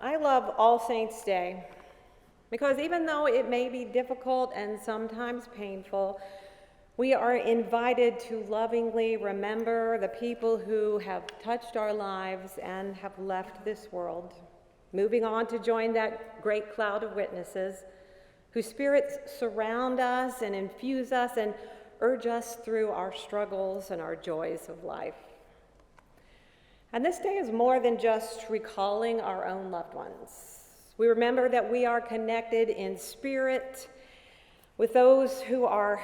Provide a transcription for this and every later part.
I love All Saints' Day because even though it may be difficult and sometimes painful, we are invited to lovingly remember the people who have touched our lives and have left this world, moving on to join that great cloud of witnesses whose spirits surround us and infuse us and urge us through our struggles and our joys of life. And this day is more than just recalling our own loved ones. We remember that we are connected in spirit with those who are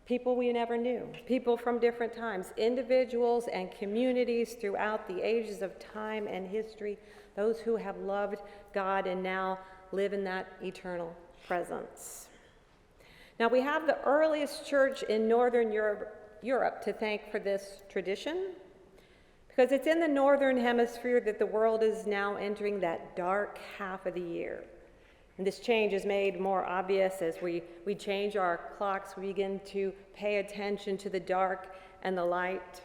people we never knew, people from different times, individuals and communities throughout the ages of time and history, those who have loved God and now live in that eternal presence. Now, we have the earliest church in Northern Europe to thank for this tradition, because it's in the Northern Hemisphere that the world is now entering that dark half of the year. And this change is made more obvious as we change our clocks, we begin to pay attention to the dark and the light.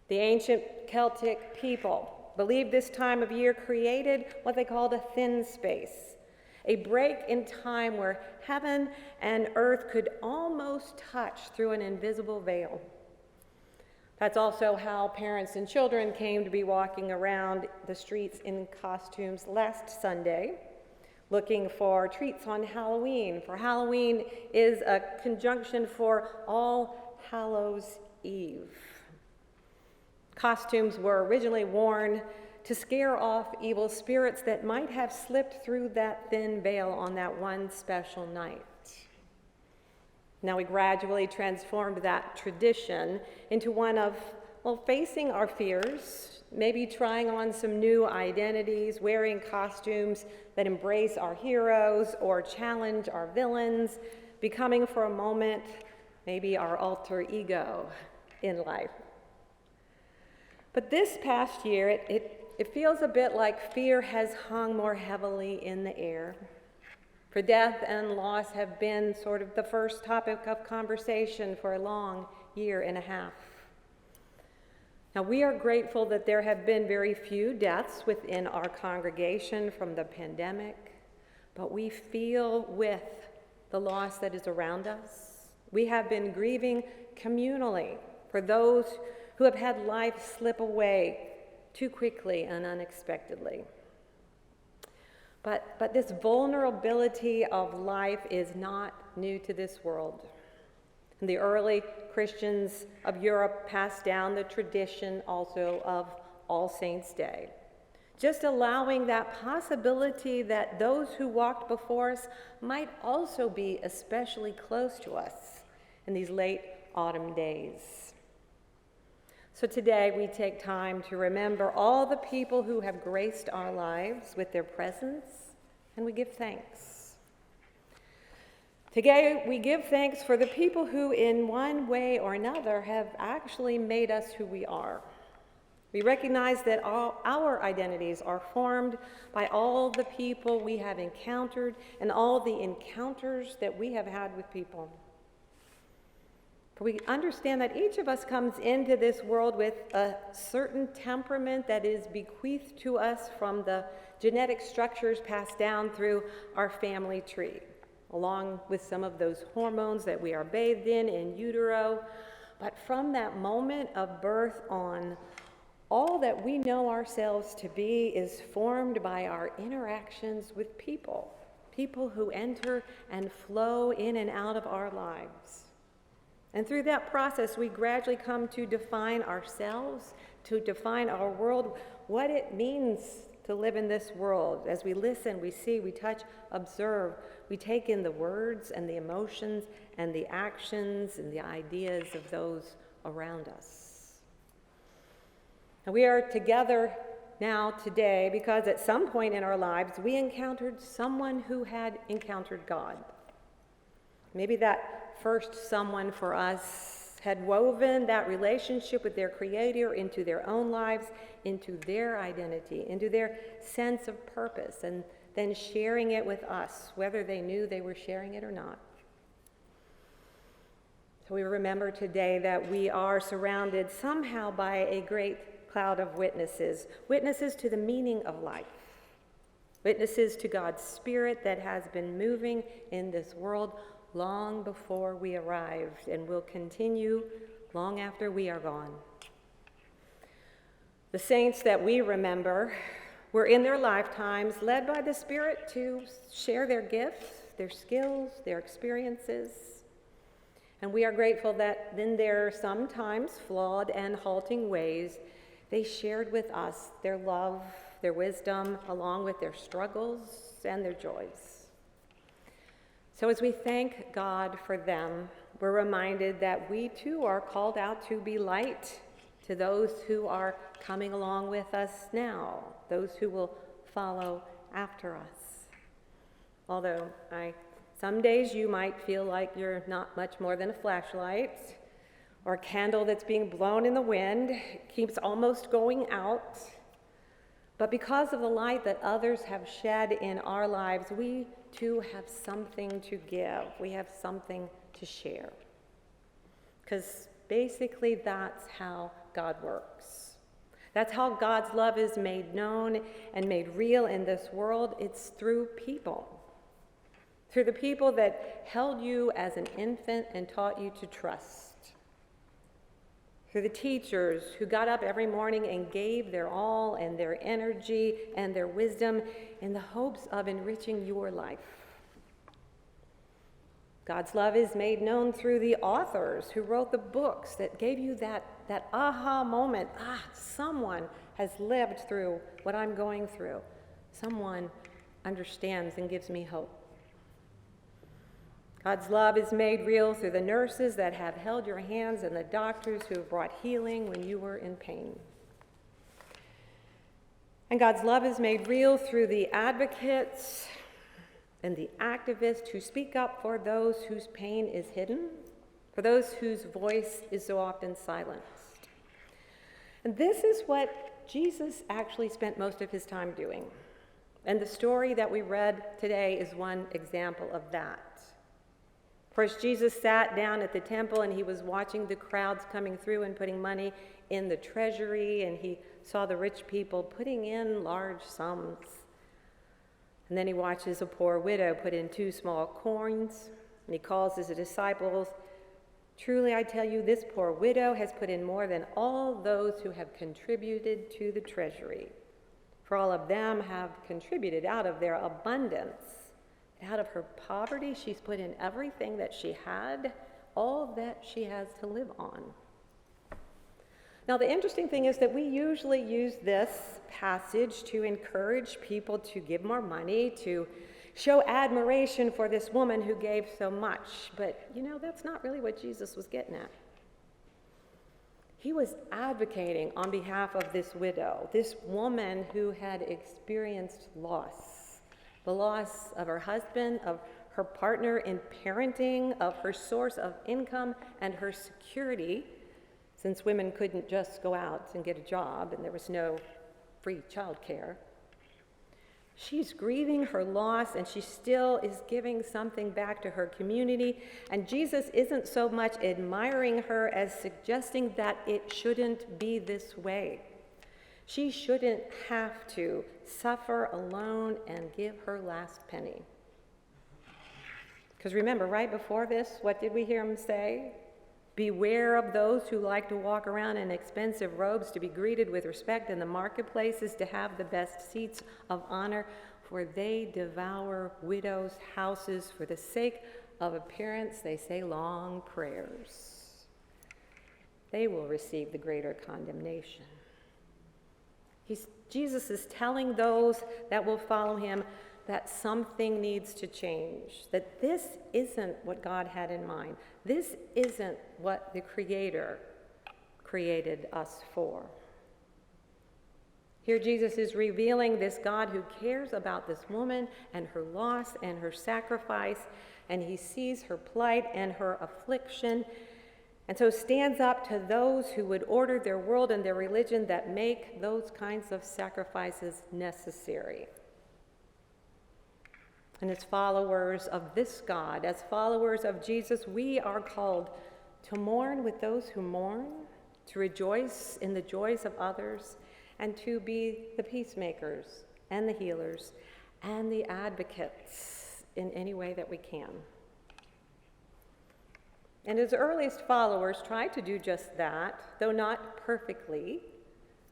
The ancient Celtic people believed this time of year created what they called a thin space, a break in time where heaven and earth could almost touch through an invisible veil. That's also how parents and children came to be walking around the streets in costumes last Sunday, looking for treats on Halloween. For Halloween is a conjunction for All Hallows Eve. Costumes were originally worn to scare off evil spirits that might have slipped through that thin veil on that one special night. Now we gradually transformed that tradition into one of, facing our fears, maybe trying on some new identities, wearing costumes that embrace our heroes or challenge our villains, becoming for a moment maybe our alter ego in life. But this past year, it feels a bit like fear has hung more heavily in the air. For death and loss have been sort of the first topic of conversation for a long year and a half. Now, we are grateful that there have been very few deaths within our congregation from the pandemic, but we feel with the loss that is around us. We have been grieving communally for those who have had life slip away too quickly and unexpectedly. But this vulnerability of life is not new to this world. And the early Christians of Europe passed down the tradition also of All Saints' Day, just allowing that possibility that those who walked before us might also be especially close to us in these late autumn days. So today we take time to remember all the people who have graced our lives with their presence, and we give thanks. Today we give thanks for the people who in one way or another have actually made us who we are. We recognize that all our identities are formed by all the people we have encountered and all the encounters that we have had with people. For we understand that each of us comes into this world with a certain temperament that is bequeathed to us from the genetic structures passed down through our family tree, along with some of those hormones that we are bathed in utero. But from that moment of birth on, all that we know ourselves to be is formed by our interactions with people who enter and flow in and out of our lives. And through that process, we gradually come to define ourselves, to define our world, what it means to live in this world. As we listen, we see, we touch, observe, we take in the words and the emotions and the actions and the ideas of those around us. And we are together now today because at some point in our lives, we encountered someone who had encountered God. Maybe that first someone for us had woven that relationship with their Creator into their own lives, into their identity, into their sense of purpose, and then sharing it with us, whether they knew they were sharing it or not. So we remember today that we are surrounded somehow by a great cloud of witnesses, witnesses to the meaning of life, witnesses to God's Spirit that has been moving in this world long before we arrived and will continue long after we are gone. The saints that we remember were in their lifetimes led by the Spirit to share their gifts, their skills, their experiences. And we are grateful that in their sometimes flawed and halting ways, they shared with us their love, their wisdom, along with their struggles and their joys. So as we thank God for them, we're reminded that we too are called out to be light to those who are coming along with us now, those who will follow after us. Although some days you might feel like you're not much more than a flashlight or a candle that's being blown in the wind, keeps almost going out. But because of the light that others have shed in our lives, we too have something to give. We have something to share. Because basically that's how God works. That's how God's love is made known and made real in this world. It's through people. Through the people that held you as an infant and taught you to trust. Through the teachers who got up every morning and gave their all and their energy and their wisdom in the hopes of enriching your life. God's love is made known through the authors who wrote the books that gave you that aha moment. Someone has lived through what I'm going through. Someone understands and gives me hope. God's love is made real through the nurses that have held your hands and the doctors who have brought healing when you were in pain. And God's love is made real through the advocates and the activists who speak up for those whose pain is hidden, for those whose voice is so often silenced. And this is what Jesus actually spent most of his time doing. And the story that we read today is one example of that. First, Jesus sat down at the temple and he was watching the crowds coming through and putting money in the treasury, and he saw the rich people putting in large sums. And then he watches a poor widow put in 2 small coins, and he calls his disciples, "Truly I tell you, this poor widow has put in more than all those who have contributed to the treasury. For all of them have contributed out of their abundance. Out of her poverty, she's put in everything that she had, all that she has to live on." Now, the interesting thing is that we usually use this passage to encourage people to give more money, to show admiration for this woman who gave so much. But, that's not really what Jesus was getting at. He was advocating on behalf of this widow, this woman who had experienced loss. The loss of her husband, of her partner in parenting, of her source of income, and her security, since women couldn't just go out and get a job and there was no free childcare. She's grieving her loss, and she still is giving something back to her community. And Jesus isn't so much admiring her as suggesting that it shouldn't be this way. She shouldn't have to suffer alone and give her last penny. Because remember, right before this, what did we hear him say? "Beware of those who like to walk around in expensive robes, to be greeted with respect in the marketplaces, to have the best seats of honor, for they devour widows' houses. For the sake of appearance, they say long prayers. They will receive the greater condemnation." Jesus is telling those that will follow him that something needs to change, that this isn't what God had in mind. This isn't what the Creator created us for. Here Jesus is revealing this God who cares about this woman and her loss and her sacrifice, and he sees her plight and her affliction, and so stands up to those who would order their world and their religion that make those kinds of sacrifices necessary. And as followers of this God, as followers of Jesus, we are called to mourn with those who mourn, to rejoice in the joys of others, and to be the peacemakers and the healers and the advocates in any way that we can. And his earliest followers tried to do just that, though not perfectly.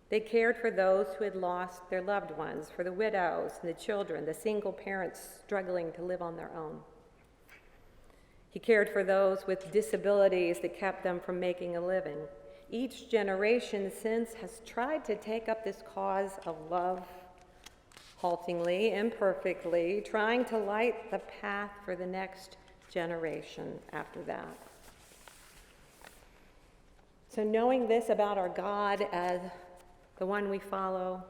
They cared for those who had lost their loved ones, for the widows and the children, the single parents struggling to live on their own. He cared for those with disabilities that kept them from making a living. Each generation since has tried to take up this cause of love, haltingly, imperfectly, trying to light the path for the next generation after that. So knowing this about our God as the one we follow,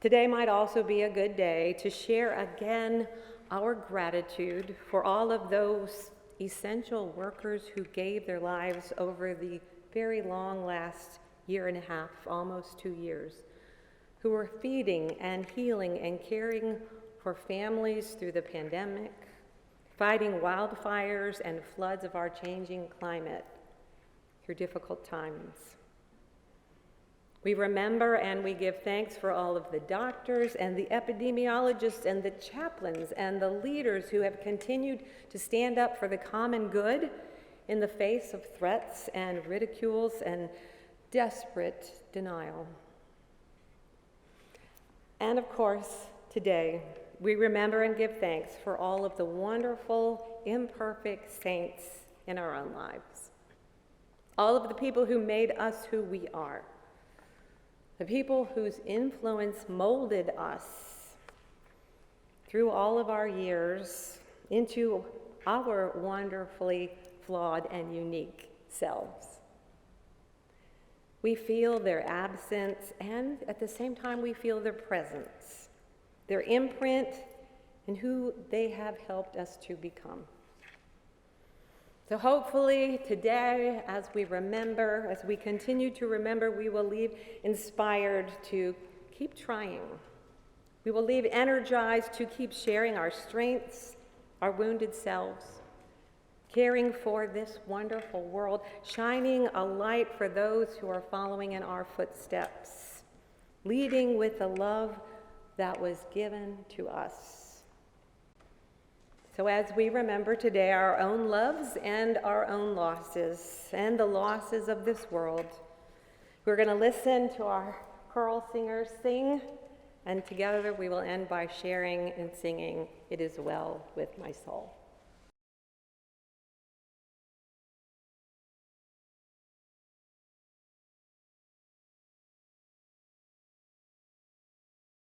today might also be a good day to share again our gratitude for all of those essential workers who gave their lives over the very long last year and a half, almost 2 years, who were feeding and healing and caring for families through the pandemic, fighting wildfires and floods of our changing climate through difficult times. We remember and we give thanks for all of the doctors and the epidemiologists and the chaplains and the leaders who have continued to stand up for the common good in the face of threats and ridicules and desperate denial. And of course, today, we remember and give thanks for all of the wonderful, imperfect saints in our own lives. All of the people who made us who we are. The people whose influence molded us through all of our years into our wonderfully flawed and unique selves. We feel their absence, and at the same time we feel their presence, their imprint, and who they have helped us to become. So hopefully today, as we continue to remember, we will leave inspired to keep trying. We will leave energized to keep sharing our strengths, our wounded selves, caring for this wonderful world, shining a light for those who are following in our footsteps, leading with the love that was given to us. So as we remember today our own loves and our own losses and the losses of this world, we're going to listen to our choral singers sing, and together we will end by sharing and singing, "It Is Well With My Soul."